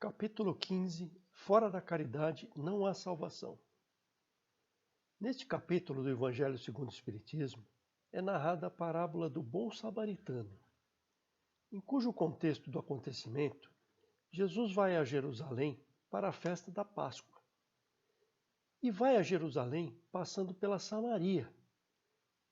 Capítulo 15. Fora da caridade não há salvação. Neste capítulo do Evangelho segundo o Espiritismo, é narrada a parábola do bom samaritano, em cujo contexto do acontecimento, Jesus vai a Jerusalém para a festa da Páscoa. E vai a Jerusalém passando pela Samaria,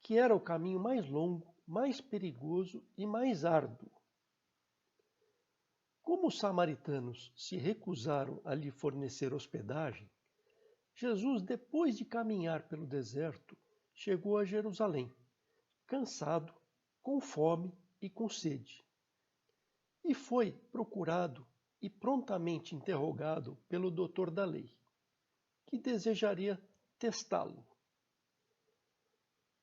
que era o caminho mais longo, mais perigoso e mais árduo. Como os samaritanos se recusaram a lhe fornecer hospedagem, Jesus, depois de caminhar pelo deserto, chegou a Jerusalém, cansado, com fome e com sede. E foi procurado e prontamente interrogado pelo doutor da lei, que desejaria testá-lo.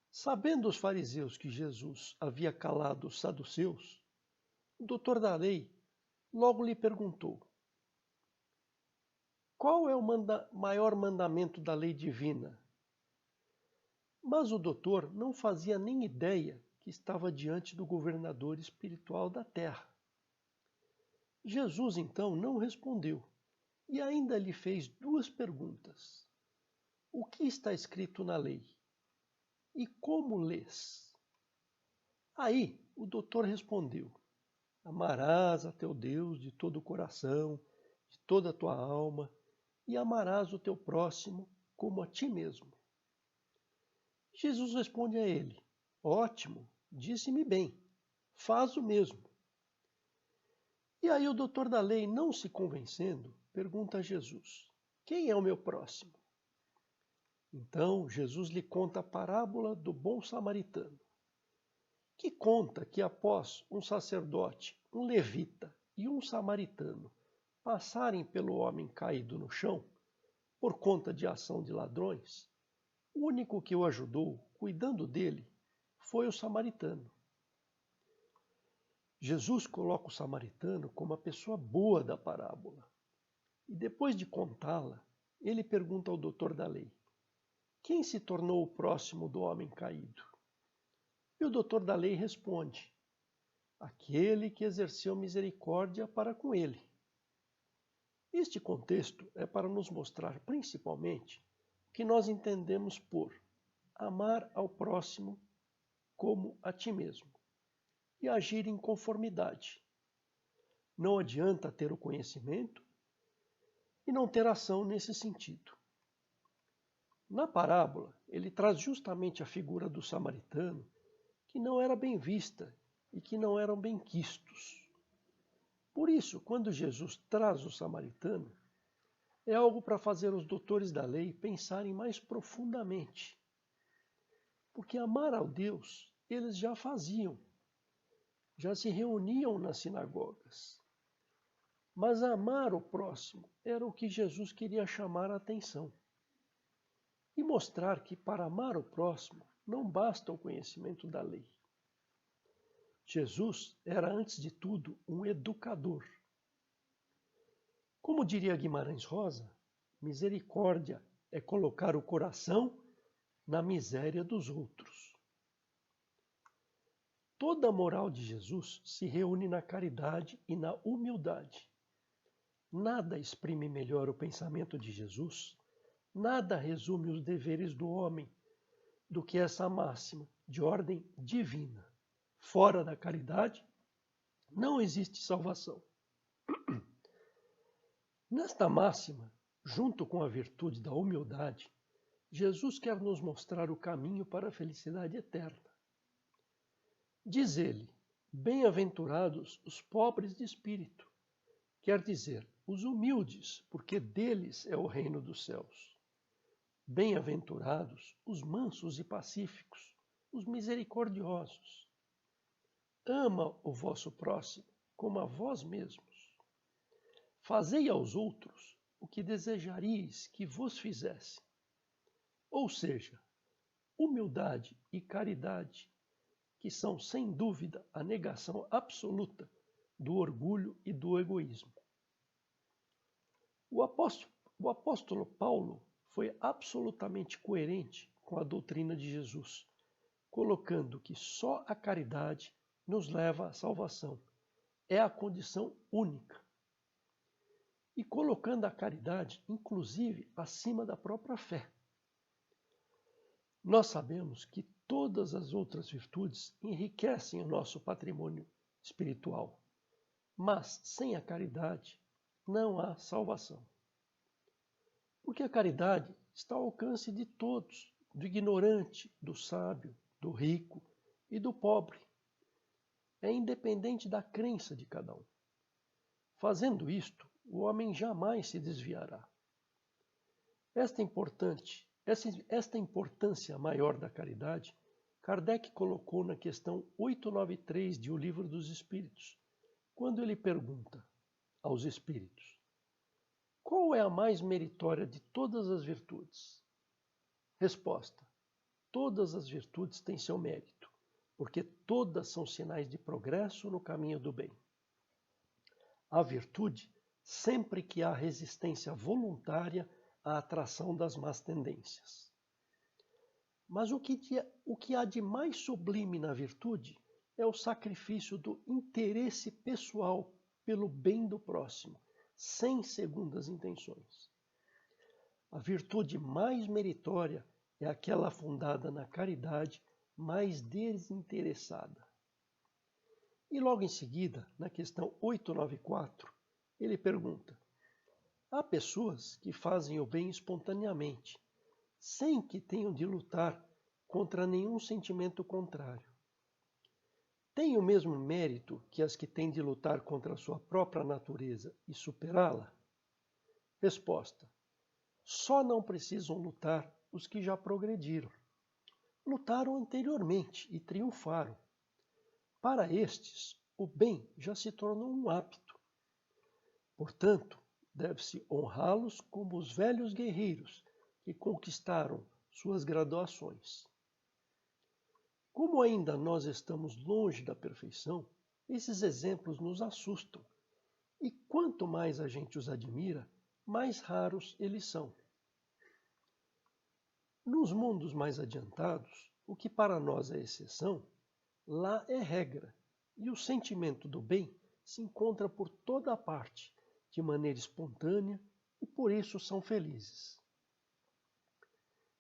Sabendo os fariseus que Jesus havia calado os saduceus, o doutor da lei logo lhe perguntou: qual é o maior mandamento da lei divina? Mas o doutor não fazia nem ideia que estava diante do governador espiritual da terra. Jesus então não respondeu e ainda lhe fez duas perguntas. O que está escrito na lei? E como lês? Aí o doutor respondeu: amarás a teu Deus de todo o coração, de toda a tua alma, e amarás o teu próximo como a ti mesmo. Jesus responde a ele: ótimo, disse-me bem, faz o mesmo. E aí o doutor da lei, não se convencendo, pergunta a Jesus: quem é o meu próximo? Então Jesus lhe conta a parábola do bom samaritano, que conta que após um sacerdote, um levita e um samaritano passarem pelo homem caído no chão, por conta de ação de ladrões, o único que o ajudou, cuidando dele, foi o samaritano. Jesus coloca o samaritano como a pessoa boa da parábola. E depois de contá-la, ele pergunta ao doutor da lei: quem se tornou o próximo do homem caído? E o doutor da lei responde: aquele que exerceu misericórdia para com ele. Este contexto é para nos mostrar principalmente o que nós entendemos por amar ao próximo como a ti mesmo e agir em conformidade. Não adianta ter o conhecimento e não ter ação nesse sentido. Na parábola, ele traz justamente a figura do samaritano, que não era bem vista e que não eram bem quistos. Por isso, quando Jesus traz o samaritano, é algo para fazer os doutores da lei pensarem mais profundamente. Porque amar ao Deus, eles já faziam, já se reuniam nas sinagogas. Mas amar o próximo era o que Jesus queria chamar a atenção. E mostrar que para amar o próximo não basta o conhecimento da lei. Jesus era, antes de tudo, um educador. Como diria Guimarães Rosa, misericórdia é colocar o coração na miséria dos outros. Toda a moral de Jesus se reúne na caridade e na humildade. Nada exprime melhor o pensamento de Jesus, nada resume os deveres do homem do que essa máxima de ordem divina. Fora da caridade, não existe salvação. Nesta máxima, junto com a virtude da humildade, Jesus quer nos mostrar o caminho para a felicidade eterna. Diz ele: bem-aventurados os pobres de espírito, quer dizer, os humildes, porque deles é o reino dos céus. Bem-aventurados os mansos e pacíficos, os misericordiosos. Ama o vosso próximo como a vós mesmos. Fazei aos outros o que desejaríeis que vos fizessem. Ou seja, humildade e caridade, que são, sem dúvida, a negação absoluta do orgulho e do egoísmo. O apóstolo Paulo foi absolutamente coerente com a doutrina de Jesus, colocando que só a caridade nos leva à salvação. É a condição única. e colocando a caridade, inclusive, acima da própria fé. Nós sabemos que todas as outras virtudes enriquecem o nosso patrimônio espiritual, mas sem a caridade não há salvação. Porque a caridade está ao alcance de todos, do ignorante, do sábio, do rico e do pobre. É independente da crença de cada um. Fazendo isto, o homem jamais se desviará. Esta importância maior da caridade, Kardec colocou na questão 893 de O Livro dos Espíritos, quando ele pergunta aos espíritos: qual é a mais meritória de todas as virtudes? Resposta: todas as virtudes têm seu mérito, porque todas são sinais de progresso no caminho do bem. A virtude sempre que há resistência voluntária à atração das más tendências. Mas o que há de mais sublime na virtude é o sacrifício do interesse pessoal pelo bem do próximo, sem segundas intenções. A virtude mais meritória é aquela fundada na caridade mais desinteressada. E logo em seguida, na questão 894, ele pergunta: há pessoas que fazem o bem espontaneamente, sem que tenham de lutar contra nenhum sentimento contrário. Tem o mesmo mérito que as que têm de lutar contra a sua própria natureza e superá-la? Resposta: só não precisam lutar os que já progrediram. Lutaram anteriormente e triunfaram. Para estes, o bem já se tornou um hábito. Portanto, deve-se honrá-los como os velhos guerreiros que conquistaram suas graduações. Como ainda nós estamos longe da perfeição, esses exemplos nos assustam. E quanto mais a gente os admira, mais raros eles são. Nos mundos mais adiantados, o que para nós é exceção, lá é regra, e o sentimento do bem se encontra por toda a parte, de maneira espontânea, e por isso são felizes.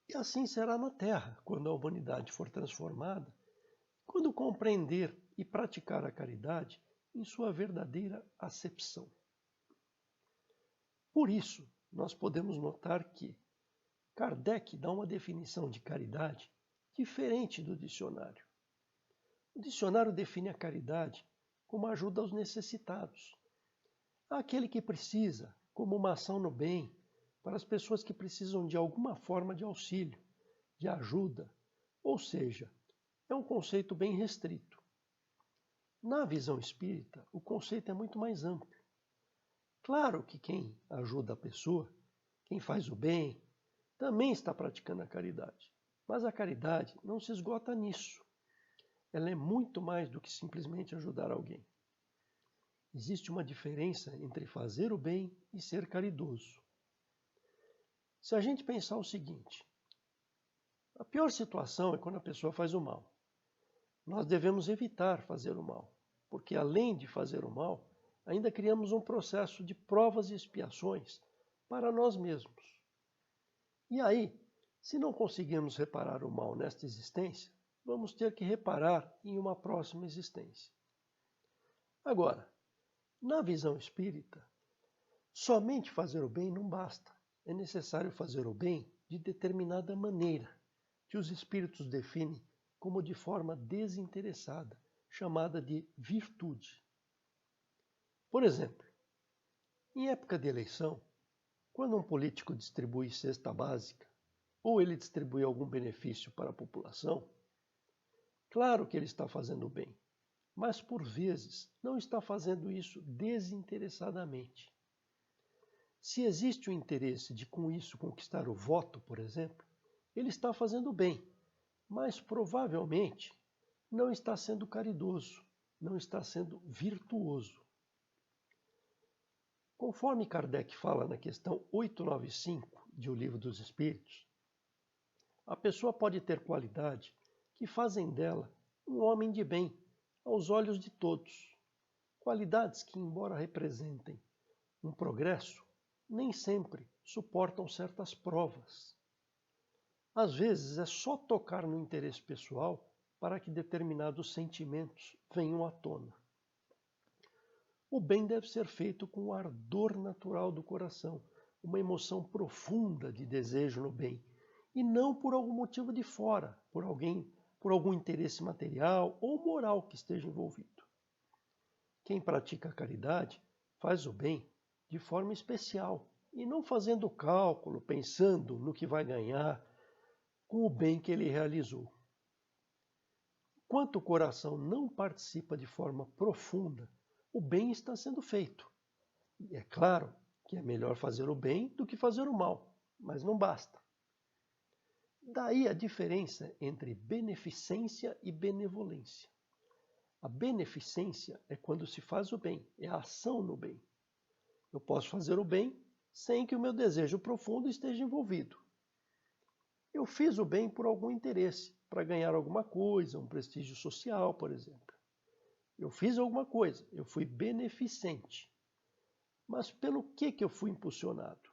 E assim será na Terra, quando a humanidade for transformada, quando compreender e praticar a caridade em sua verdadeira acepção. Por isso, nós podemos notar que Kardec dá uma definição de caridade diferente do dicionário. O dicionário define a caridade como ajuda aos necessitados, àquele que precisa, como uma ação no bem, para as pessoas que precisam de alguma forma de auxílio, de ajuda, ou seja, é um conceito bem restrito. Na visão espírita, o conceito é muito mais amplo. Claro que quem ajuda a pessoa, quem faz o bem, também está praticando a caridade. Mas a caridade não se esgota nisso. Ela é muito mais do que simplesmente ajudar alguém. Existe uma diferença entre fazer o bem e ser caridoso. Se a gente pensar o seguinte: a pior situação é quando a pessoa faz o mal. Nós devemos evitar fazer o mal, porque além de fazer o mal, ainda criamos um processo de provas e expiações para nós mesmos. E aí, se não conseguirmos reparar o mal nesta existência, vamos ter que reparar em uma próxima existência. Agora, na visão espírita, somente fazer o bem não basta. É necessário fazer o bem de determinada maneira, que os espíritos definem como de forma desinteressada, chamada de virtude. Por exemplo, em época de eleição, quando um político distribui cesta básica, ou ele distribui algum benefício para a população, claro que ele está fazendo bem, mas por vezes não está fazendo isso desinteressadamente. Se existe o interesse de com isso conquistar o voto, por exemplo, ele está fazendo bem, mas provavelmente não está sendo caridoso, não está sendo virtuoso. Conforme Kardec fala na questão 895 de O Livro dos Espíritos, a pessoa pode ter qualidade que fazem dela um homem de bem aos olhos de todos. Qualidades que, embora representem um progresso, nem sempre suportam certas provas. Às vezes é só tocar no interesse pessoal para que determinados sentimentos venham à tona. O bem deve ser feito com o ardor natural do coração, uma emoção profunda de desejo no bem, e não por algum motivo de fora, por algum interesse material ou moral que esteja envolvido. Quem pratica a caridade faz o bem de forma especial e não fazendo cálculo, pensando no que vai ganhar com o bem que ele realizou. Enquanto o coração não participa de forma profunda, o bem está sendo feito. E é claro que é melhor fazer o bem do que fazer o mal, mas não basta. Daí a diferença entre beneficência e benevolência. A beneficência é quando se faz o bem, é a ação no bem. Eu posso fazer o bem sem que o meu desejo profundo esteja envolvido. Eu fiz o bem por algum interesse, para ganhar alguma coisa, um prestígio social, por exemplo. Eu fiz alguma coisa, eu fui beneficente. Mas pelo que eu fui impulsionado?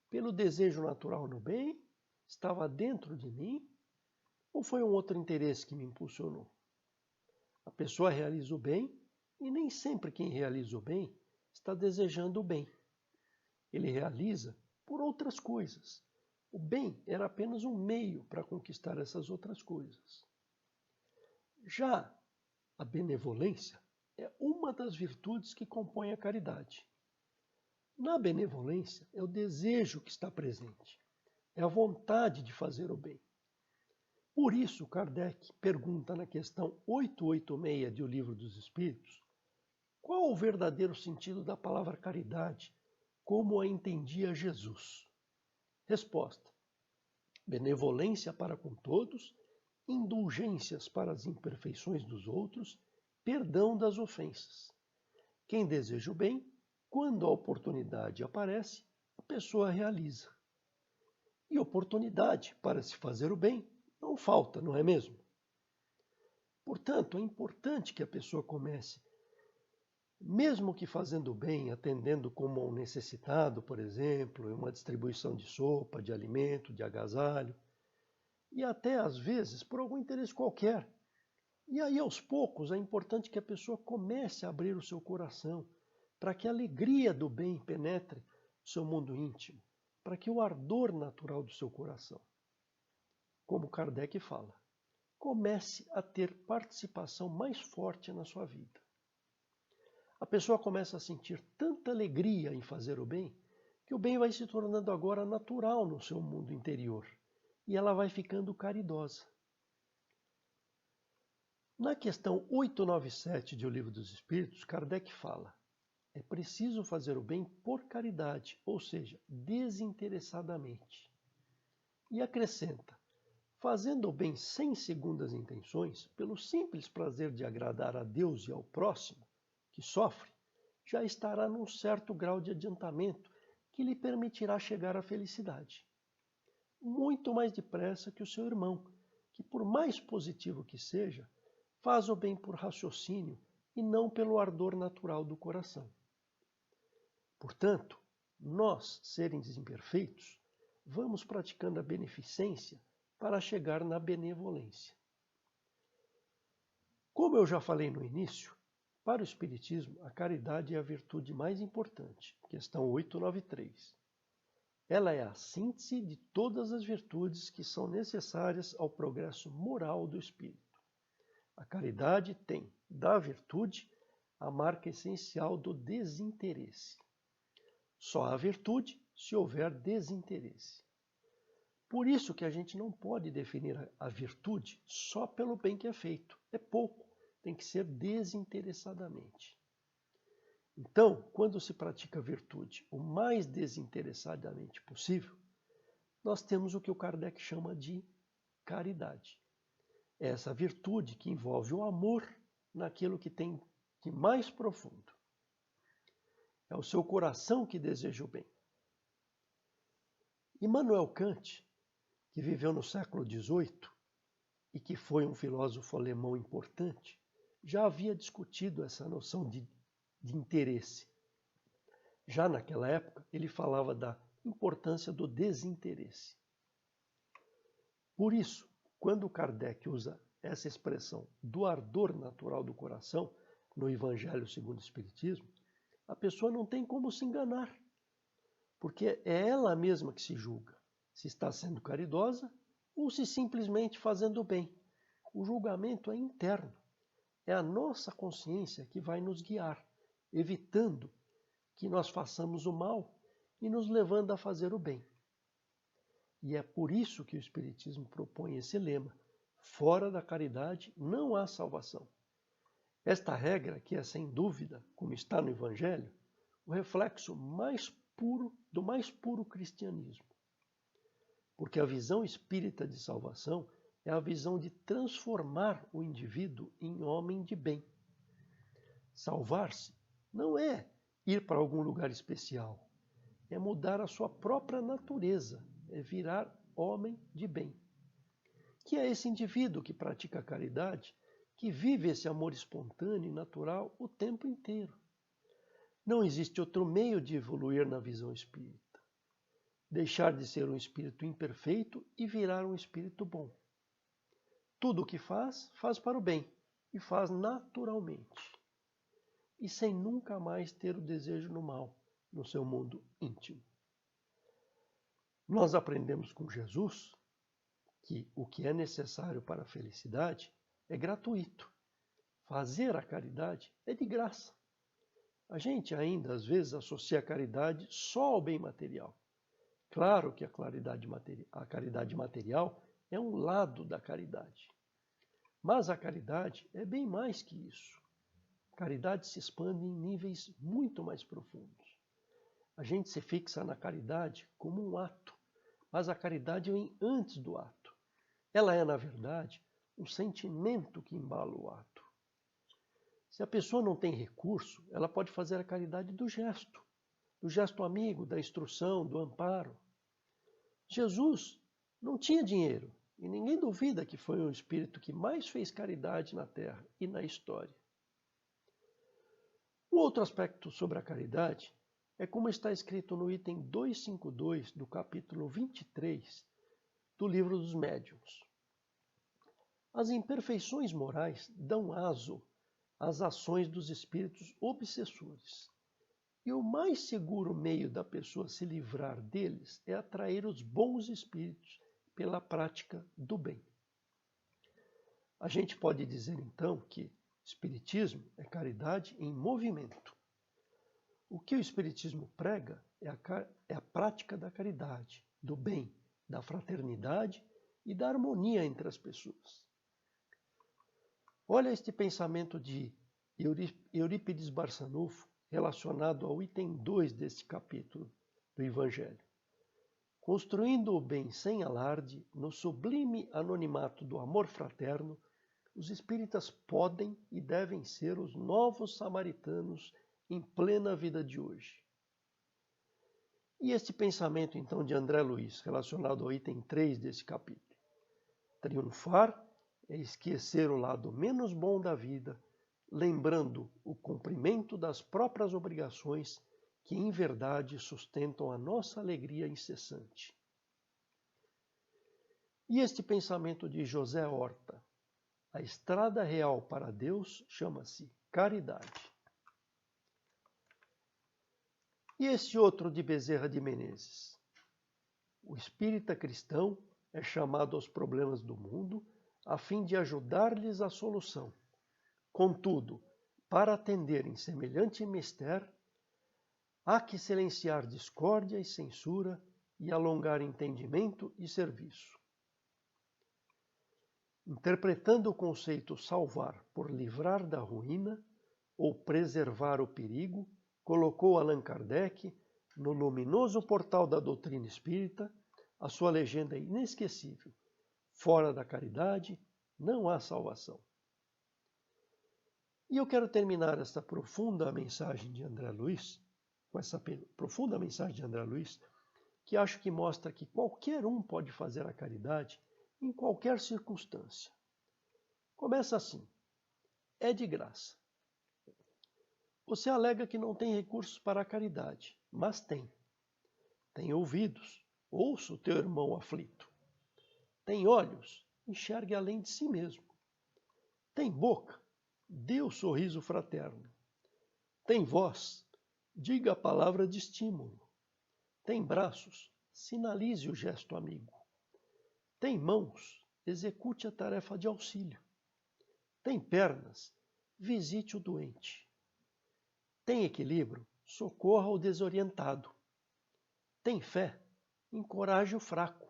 Pelo desejo natural no bem? Estava dentro de mim? Ou foi um outro interesse que me impulsionou? A pessoa realiza o bem e nem sempre quem realiza o bem está desejando o bem. Ele realiza por outras coisas. O bem era apenas um meio para conquistar essas outras coisas. Já a benevolência é uma das virtudes que compõem a caridade. Na benevolência é o desejo que está presente, é a vontade de fazer o bem. Por isso, Kardec pergunta na questão 886 de O Livro dos Espíritos, qual o verdadeiro sentido da palavra caridade, como a entendia Jesus? Resposta: benevolência para com todos, indulgências para as imperfeições dos outros, perdão das ofensas. Quem deseja o bem, quando a oportunidade aparece, a pessoa realiza. E oportunidade para se fazer o bem não falta, não é mesmo? Portanto, é importante que a pessoa comece, mesmo que fazendo o bem, atendendo como um necessitado, por exemplo, em uma distribuição de sopa, de alimento, de agasalho, e até às vezes por algum interesse qualquer. E aí, aos poucos, é importante que a pessoa comece a abrir o seu coração, para que a alegria do bem penetre o seu mundo íntimo, para que o ardor natural do seu coração, como Kardec fala, comece a ter participação mais forte na sua vida. A pessoa começa a sentir tanta alegria em fazer o bem, que o bem vai se tornando agora natural no seu mundo interior, e ela vai ficando caridosa. Na questão 897 de O Livro dos Espíritos, Kardec fala: é preciso fazer o bem por caridade, ou seja, desinteressadamente. E acrescenta: fazendo o bem sem segundas intenções, pelo simples prazer de agradar a Deus e ao próximo, que sofre, já estará num certo grau de adiantamento que lhe permitirá chegar à felicidade. Muito mais depressa que o seu irmão, que por mais positivo que seja, faz o bem por raciocínio e não pelo ardor natural do coração. Portanto, nós, seres imperfeitos, vamos praticando a beneficência para chegar na benevolência. Como eu já falei no início, para o Espiritismo, a caridade é a virtude mais importante, questão 893. Ela é a síntese de todas as virtudes que são necessárias ao progresso moral do espírito. A caridade tem, da virtude, a marca essencial do desinteresse. Só há virtude se houver desinteresse. Por isso que a gente não pode definir a virtude só pelo bem que é feito. É pouco, tem que ser desinteressadamente. Então, quando se pratica a virtude o mais desinteressadamente possível, nós temos o que o Kardec chama de caridade. É essa virtude que envolve o amor naquilo que tem de mais profundo. É o seu coração que deseja o bem. Immanuel Kant, que viveu no século XVIII e que foi um filósofo alemão importante, já havia discutido essa noção de interesse. Já naquela época, ele falava da importância do desinteresse. Por isso, quando Kardec usa essa expressão do ardor natural do coração no Evangelho segundo o Espiritismo, a pessoa não tem como se enganar, porque é ela mesma que se julga, se está sendo caridosa ou se simplesmente fazendo o bem. O julgamento é interno, é a nossa consciência que vai nos guiar, evitando que nós façamos o mal e nos levando a fazer o bem. E é por isso que o Espiritismo propõe esse lema: fora da caridade não há salvação. Esta regra, que é sem dúvida, como está no Evangelho, o reflexo mais puro do mais puro cristianismo. Porque a visão espírita de salvação é a visão de transformar o indivíduo em homem de bem. Salvar-se não é ir para algum lugar especial, é mudar a sua própria natureza, é virar homem de bem. Que é esse indivíduo que pratica a caridade, que vive esse amor espontâneo e natural o tempo inteiro. Não existe outro meio de evoluir na visão espírita. Deixar de ser um espírito imperfeito e virar um espírito bom. Tudo o que faz, faz para o bem e faz naturalmente. E sem nunca mais ter o desejo no mal no seu mundo íntimo. Nós aprendemos com Jesus que o que é necessário para a felicidade é gratuito. Fazer a caridade é de graça. A gente ainda, às vezes, associa a caridade só ao bem material. Claro que a caridade material é um lado da caridade. Mas a caridade é bem mais que isso. A caridade se expande em níveis muito mais profundos. A gente se fixa na caridade como um ato, mas a caridade vem antes do ato. Ela é, na verdade, um sentimento que embala o ato. Se a pessoa não tem recurso, ela pode fazer a caridade do gesto amigo, da instrução, do amparo. Jesus não tinha dinheiro, e ninguém duvida que foi o espírito que mais fez caridade na Terra e na história. Um outro aspecto sobre a caridade é como está escrito no item 252 do capítulo 23 do Livro dos Médiuns. As imperfeições morais dão aso às ações dos espíritos obsessores. E o mais seguro meio da pessoa se livrar deles é atrair os bons espíritos pela prática do bem. A gente pode dizer, então, que Espiritismo é caridade em movimento. O que o Espiritismo prega é a prática da caridade, do bem, da fraternidade e da harmonia entre as pessoas. Olha este pensamento de Eurípides Barçanufo relacionado ao item 2 deste capítulo do Evangelho. Construindo o bem sem alarde, no sublime anonimato do amor fraterno, os espíritas podem e devem ser os novos samaritanos em plena vida de hoje. E este pensamento, então, de André Luiz, relacionado ao item 3 desse capítulo. Triunfar é esquecer o lado menos bom da vida, lembrando o cumprimento das próprias obrigações que, em verdade, sustentam a nossa alegria incessante. E este pensamento de José Horta, a estrada real para Deus chama-se caridade. E esse outro de Bezerra de Menezes? O espírita cristão é chamado aos problemas do mundo a fim de ajudar-lhes a solução. Contudo, para atenderem semelhante mister, há que silenciar discórdia e censura e alongar entendimento e serviço. Interpretando o conceito salvar por livrar da ruína ou preservar o perigo, colocou Allan Kardec, no luminoso portal da doutrina espírita, a sua legenda inesquecível: fora da caridade não há salvação. E eu quero terminar esta profunda mensagem de André Luiz, com essa profunda mensagem de André Luiz, que acho que mostra que qualquer um pode fazer a caridade em qualquer circunstância. Começa assim: é de graça. Você alega que não tem recursos para a caridade, mas tem. Tem ouvidos, ouça o teu irmão aflito. Tem olhos, enxergue além de si mesmo. Tem boca, dê o sorriso fraterno. Tem voz, diga a palavra de estímulo. Tem braços, sinalize o gesto amigo. Tem mãos, execute a tarefa de auxílio. Tem pernas, visite o doente. Tem equilíbrio, socorra o desorientado. Tem fé, encoraje o fraco.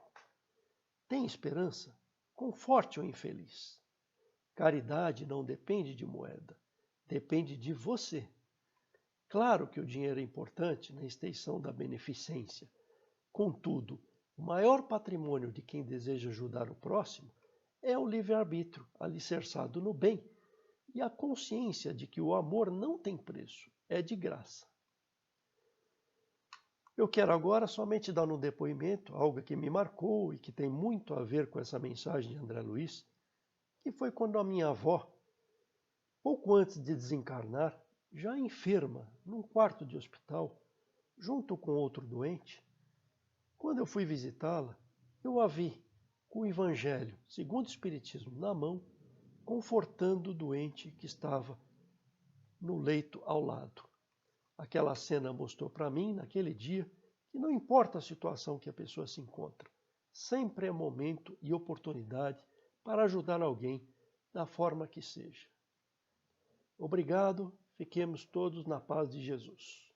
Tem esperança, conforte o infeliz. Caridade não depende de moeda, depende de você. Claro que o dinheiro é importante na extensão da beneficência. Contudo, o maior patrimônio de quem deseja ajudar o próximo é o livre-arbítrio alicerçado no bem e a consciência de que o amor não tem preço, é de graça. Eu quero agora somente dar um depoimento, algo que me marcou e que tem muito a ver com essa mensagem de André Luiz, que foi quando a minha avó, pouco antes de desencarnar, já enferma, num quarto de hospital, junto com outro doente, quando eu fui visitá-la, eu a vi com o Evangelho, segundo o Espiritismo, na mão, confortando o doente que estava no leito ao lado. Aquela cena mostrou para mim, naquele dia, que não importa a situação que a pessoa se encontra, sempre é momento e oportunidade para ajudar alguém da forma que seja. Obrigado, fiquemos todos na paz de Jesus.